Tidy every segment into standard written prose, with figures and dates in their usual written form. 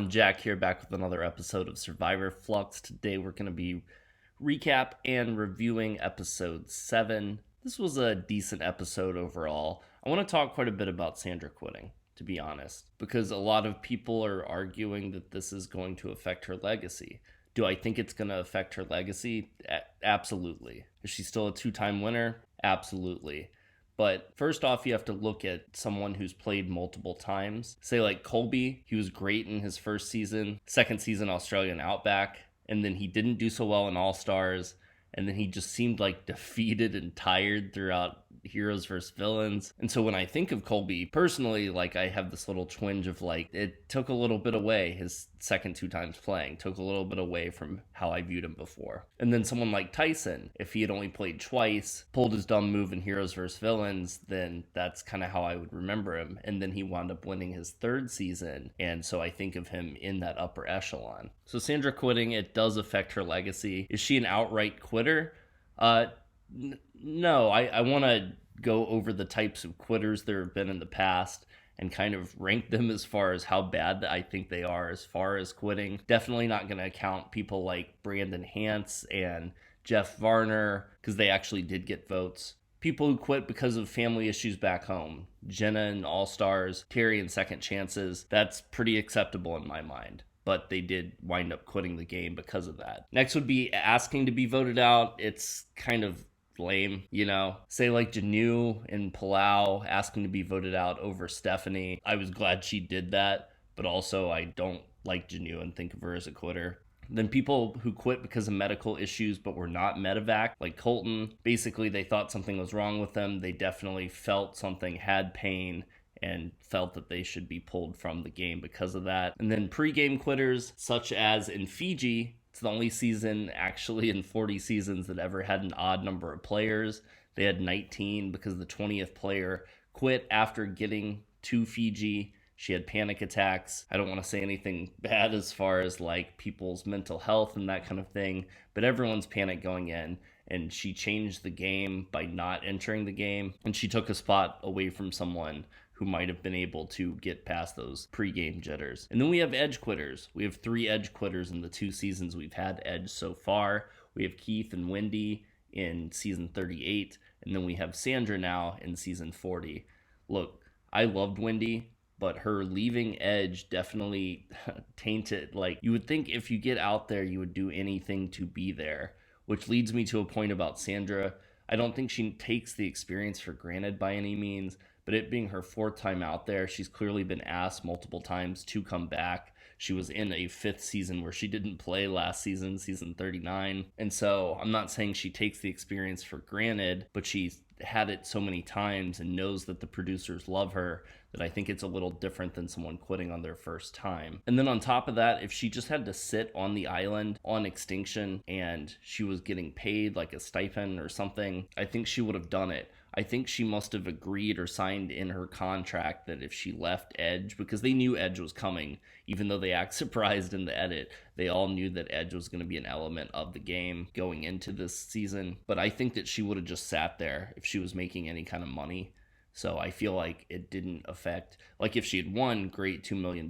everyone, Jack here, back with another episode of Survivorflux. Today we're going to be recap and reviewing episode 7. This was a decent episode overall. I want to talk quite a bit about Sandra quitting, to be honest, because a lot of people are arguing that this is going to affect her legacy. Do I think it's going to affect her legacy? Absolutely. Is she still a 2-time winner? Absolutely. But first off, you have to look at someone who's played multiple times. Say like Colby, he was great in his first season, second season Australian Outback, and then he didn't do so well in All-Stars, and then he just seemed like defeated and tired throughout Heroes vs. Villains. And so when I think of Colby, personally, like I have this little twinge of like, it took a little bit away, his second 2 times playing, took a little bit away from how I viewed him before. And then someone like Tyson, if he had only played twice, pulled his dumb move in Heroes vs. Villains, then that's kind of how I would remember him. And then he wound up winning his 3rd season. And so I think of him in that upper echelon. So Sandra quitting, it does affect her legacy. Is she an outright quitter? No, I want to go over the types of quitters there have been in the past and kind of rank them as far as how bad I think they are as far as quitting. Definitely not going to count people like Brandon Hance and Jeff Varner because they actually did get votes. People who quit because of family issues back home. Jenna in All-Stars, Terry in Second Chances. That's pretty acceptable in my mind. But they did wind up quitting the game because of that. Next would be asking to be voted out. It's kind of lame, you know. Say like Janu in Palau asking to be voted out over Stephanie. I was glad she did that, but also I don't like Janu and think of her as a quitter. Then people who quit because of medical issues but were not medevac, like Colton. Basically, they thought something was wrong with them. They definitely felt something, had pain, and felt that they should be pulled from the game because of that. And then pre-game quitters, such as in Fiji, it's the only season actually in 40 seasons that ever had an odd number of players. They had 19 because the 20th player quit after getting to Fiji. She had panic attacks. I don't want to say anything bad as far as like people's mental health and that kind of thing, but everyone's panic going in. And she changed the game by not entering the game. And she took a spot away from someone who might have been able to get past those pre-game jitters. And then we have edge quitters. We have 3 edge quitters in the 2 seasons we've had edge so far. We have Keith and Wendy in season 38. And then we have Sandra now in season 40. Look, I loved Wendy, but her leaving edge definitely tainted. Like, you would think if you get out there, you would do anything to be there. Which leads me to a point about Sandra. I don't think she takes the experience for granted by any means, but it being her 4th time out there, she's clearly been asked multiple times to come back. She was in a 5th season where she didn't play last season, season 39. And so I'm not saying she takes the experience for granted, but she's had it so many times and knows that the producers love her that I think it's a little different than someone quitting on their first time. And then on top of that, if she just had to sit on the island on extinction and she was getting paid like a stipend or something, I think she would have done it. I think she must have agreed or signed in her contract that if she left Edge, because they knew Edge was coming, even though they act surprised in the edit, they all knew that Edge was going to be an element of the game going into this season. But I think that she would have just sat there if she was making any kind of money. So I feel like it didn't affect, like if she had won, great, $2 million,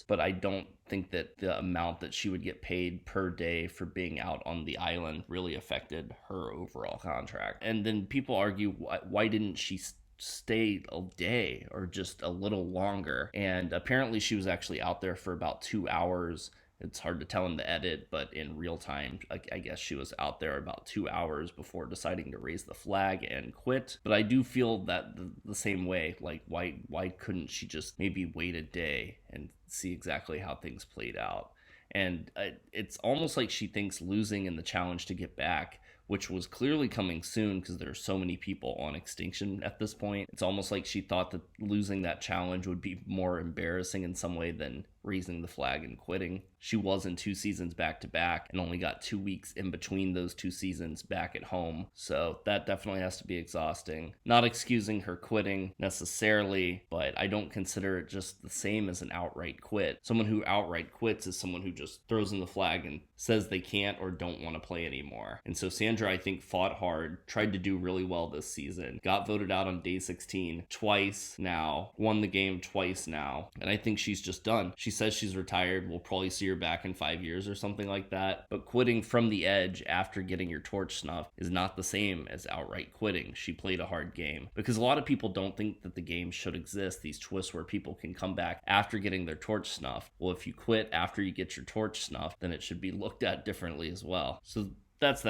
but I don't think that the amount that she would get paid per day for being out on the island really affected her overall contract. And then people argue, why didn't she stay a day or just a little longer? And apparently she was actually out there for about 2 hours. It's hard to tell in the edit, but in real time, I guess she was out there about 2 hours before deciding to raise the flag and quit. But I do feel that the same way. Like, why couldn't she just maybe wait a day and see exactly how things played out? And it's almost like she thinks losing in the challenge to get back, which was clearly coming soon because there are so many people on extinction at this point. It's almost like she thought that losing that challenge would be more embarrassing in some way than raising the flag and quitting. She was in 2 seasons back to back and only got 2 weeks in between those 2 seasons back at home. So that definitely has to be exhausting. Not excusing her quitting necessarily, but I don't consider it just the same as an outright quit. Someone who outright quits is someone who just throws in the flag and says they can't or don't want to play anymore. And so Sandra, I think, fought hard, tried to do really well this season, got voted out on day 16 twice now, won the game twice now, and I think she's just done. She says she's retired. We'll probably see her back in 5 years or something like that. But quitting from the edge after getting your torch snuffed is not the same as outright quitting. She played a hard game, because a lot of people don't think that the game should exist, these twists where people can come back after getting their torch snuffed. Well, if you quit after you get your torch snuffed, then it should be looked at differently as well. So that's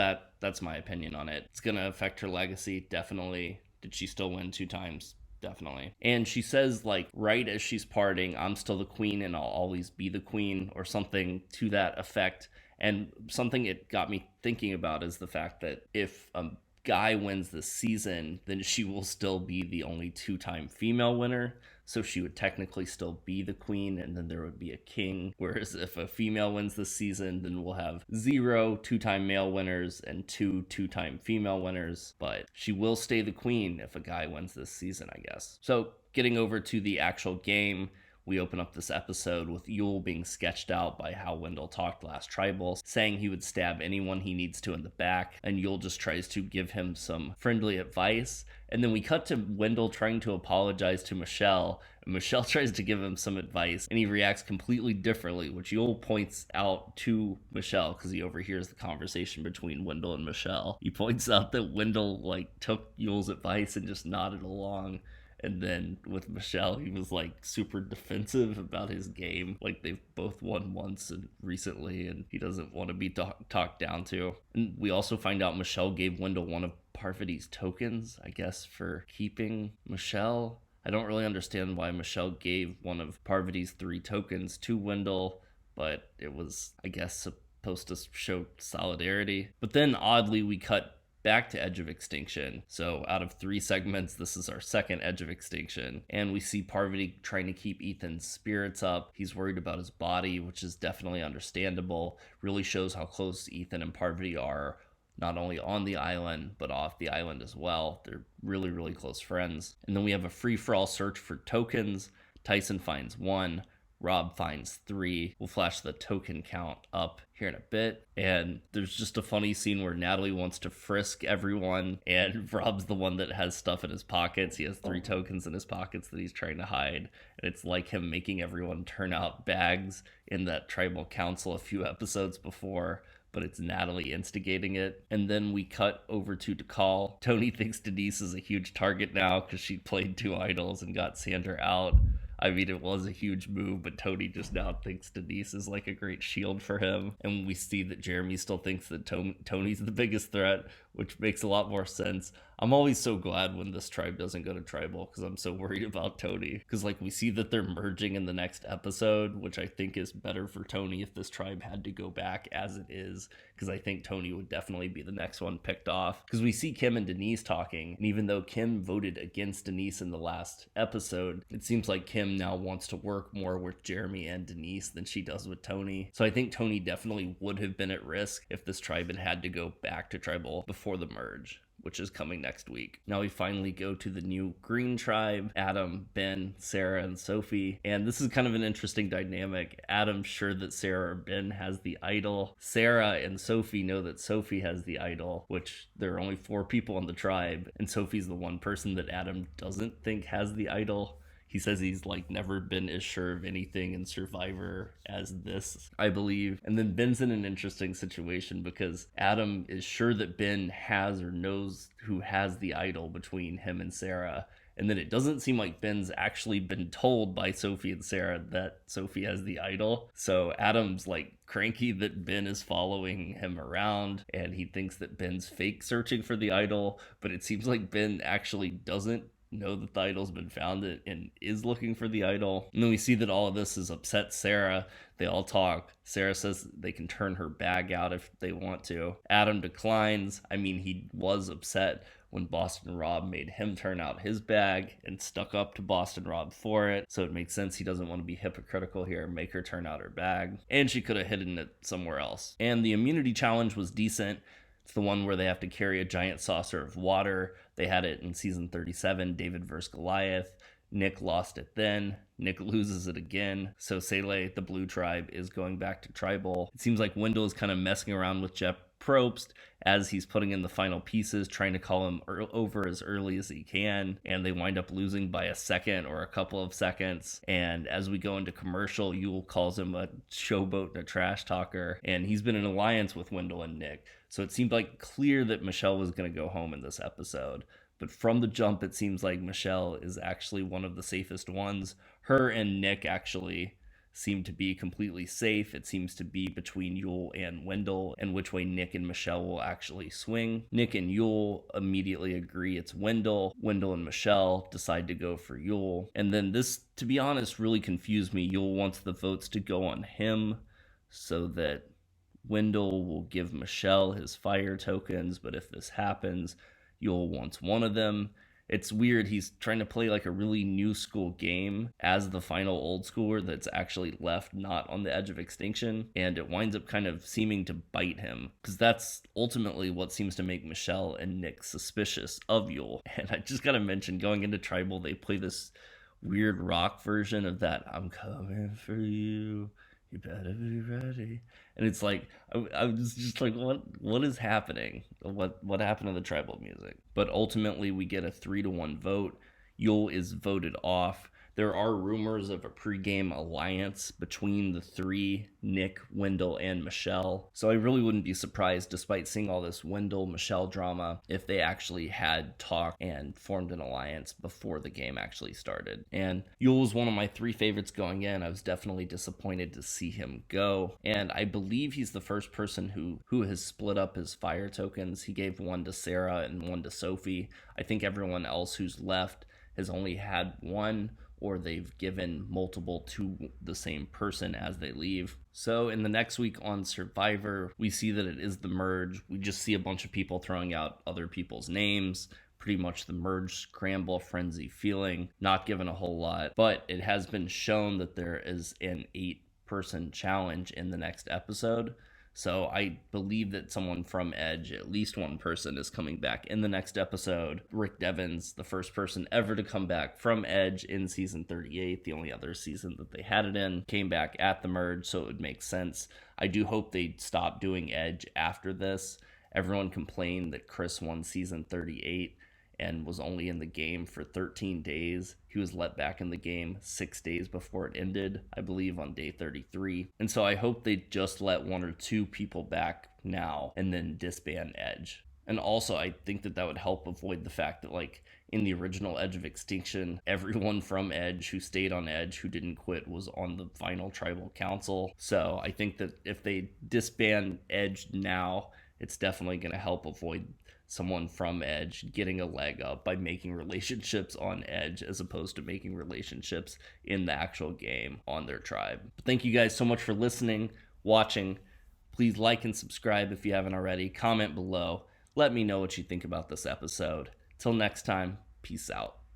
my opinion on it. It's gonna affect her legacy, definitely. Did she still win 2 times? Definitely. And she says, like, right as she's parting, I'm still the queen and I'll always be the queen, or something to that effect. And something it got me thinking about is the fact that if a guy wins this season, then she will still be the only 2-time female winner. So she would technically still be the queen, and then there would be a king. Whereas if a female wins this season, then we'll have 0 2-time male winners and 2 2-time female winners. But she will stay the queen if a guy wins this season, I guess. So getting over to the actual game, we open up this episode with Yul being sketched out by how Wendell talked last Tribal, saying he would stab anyone he needs to in the back, and Yul just tries to give him some friendly advice. And then we cut to Wendell trying to apologize to Michelle, and Michelle tries to give him some advice, and he reacts completely differently, which Yul points out to Michelle because he overhears the conversation between Wendell and Michelle. He points out that Wendell, like, took Yul's advice and just nodded along. And then with Michelle, he was like super defensive about his game. Like, they've both won once and recently, and he doesn't want to be talked down to. And we also find out Michelle gave Wendell one of Parvati's tokens, I guess, for keeping Michelle. I don't really understand why Michelle gave one of Parvati's 3 tokens to Wendell, but it was, I guess, supposed to show solidarity. But then oddly, we cut back to Edge of Extinction. So out of 3 segments, this is our second Edge of Extinction. And we see Parvati trying to keep Ethan's spirits up. He's worried about his body, which is definitely understandable. Really shows how close Ethan and Parvati are, not only on the island, but off the island as well. They're really, really close friends. And then we have a free-for-all search for tokens. Tyson finds 1. Rob finds 3. We'll flash the token count up here in a bit. And there's just a funny scene where Natalie wants to frisk everyone, and Rob's the one that has stuff in his pockets. He has 3 tokens in his pockets that he's trying to hide. And it's like him making everyone turn out bags in that tribal council a few episodes before, but it's Natalie instigating it. And then we cut over to Dakal. Tony thinks Denise is a huge target now because she played 2 idols and got Sandra out. I mean, it was a huge move, but Tony just now thinks Denise is like a great shield for him. And we see that Jeremy still thinks that Tony's the biggest threat, which makes a lot more sense. I'm always so glad when this tribe doesn't go to tribal, because I'm so worried about Tony. Because, like, we see that they're merging in the next episode, which I think is better for Tony if this tribe had to go back as it is, because I think Tony would definitely be the next one picked off. Because we see Kim and Denise talking, and even though Kim voted against Denise in the last episode, it seems like Kim now wants to work more with Jeremy and Denise than she does with Tony. So I think Tony definitely would have been at risk if this tribe had to go back to tribal before the merge, which is coming next week. Now we finally go to the new green tribe: Adam, Ben, Sarah, and Sophie. And this is kind of an interesting dynamic. Adam's sure that Sarah or Ben has the idol. Sarah and Sophie know that Sophie has the idol, which there are only 4 people in the tribe, and Sophie's the one person that Adam doesn't think has the idol. He says he's like never been as sure of anything in Survivor as this, I believe. And then Ben's in an interesting situation because Adam is sure that Ben has or knows who has the idol between him and Sarah. And then it doesn't seem like Ben's actually been told by Sophie and Sarah that Sophie has the idol. So Adam's like cranky that Ben is following him around, and he thinks that Ben's fake searching for the idol. But it seems like Ben actually doesn't know that the idol's been found and is looking for the idol. And then we see that all of this has upset Sarah. They all talk. Sarah says they can turn her bag out if they want to. Adam declines. I mean, he was upset when Boston Rob made him turn out his bag and stuck up to Boston Rob for it. So it makes sense he doesn't want to be hypocritical here and make her turn out her bag. And she could have hidden it somewhere else. And the immunity challenge was decent. It's the one where they have to carry a giant saucer of water. They had it in season 37, David vs. Goliath. Nick lost it then. Nick loses it again. So Sele, the blue tribe, is going back to tribal. It seems like Wendell is kind of messing around with Jeff Probst as he's putting in the final pieces, trying to call him over as early as he can, and they wind up losing by a second or a couple of seconds. And as we go into commercial, Yul calls him a showboat and a trash talker, and he's been in alliance with Wendell and Nick. So it seemed like clear that Michelle was going to go home in this episode. But from the jump, it seems like Michelle is actually one of the safest ones. Her and Nick actually seem to be completely safe. It seems to be between Yul and Wendell and which way Nick and Michelle will actually swing. Nick and Yul immediately agree it's Wendell. Wendell and Michelle decide to go for Yul. And then this, to be honest, really confused me. Yul wants the votes to go on him so that Wendell will give Michelle his fire tokens, but if this happens, Yul wants one of them. It's weird. He's trying to play like a really new school game as the final old schooler that's actually left not on the edge of extinction, and it winds up kind of seeming to bite him because that's ultimately what seems to make Michelle and Nick suspicious of Yul. And I just gotta mention, going into Tribal, they play this weird rock version of that "I'm coming for you, you better be ready," and it's like I was just like, what is happening? What happened to the Tribal music? But ultimately, we get a 3-1 vote. Yul is voted off. There are rumors of a pregame alliance between the three, Nick, Wendell, and Michelle. So I really wouldn't be surprised, despite seeing all this Wendell-Michelle drama, if they actually had talked and formed an alliance before the game actually started. And Yul was one of my 3 favorites going in. I was definitely disappointed to see him go. And I believe he's the first person who has split up his fire tokens. He gave one to Sarah and one to Sophie. I think everyone else who's left has only had one, or they've given multiple to the same person as they leave. So in the next week on Survivor, we see that it is the merge. We just see a bunch of people throwing out other people's names. Pretty much the merge scramble frenzy feeling, not given a whole lot. But it has been shown that there is an 8-person challenge in the next episode. So I believe that someone from Edge, at least one person, is coming back in the next episode. Rick Devens, the first person ever to come back from Edge in season 38, the only other season that they had it in, came back at the merge, so it would make sense. I do hope they stop doing Edge after this. Everyone complained that Chris won season 38 and was only in the game for 13 days. He was let back in the game 6 days before it ended, I believe on day 33. And so I hope they just let 1 or 2 people back now and then disband Edge. And also, I think that would help avoid the fact that, like, in the original Edge of Extinction, everyone from Edge who stayed on Edge, who didn't quit, was on the final tribal council. So I think that if they disband Edge now, it's definitely going to help avoid someone from Edge getting a leg up by making relationships on Edge as opposed to making relationships in the actual game on their tribe. But thank you guys so much for listening, watching. Please like and subscribe if you haven't already. Comment below. Let me know what you think about this episode. Till next time, peace out.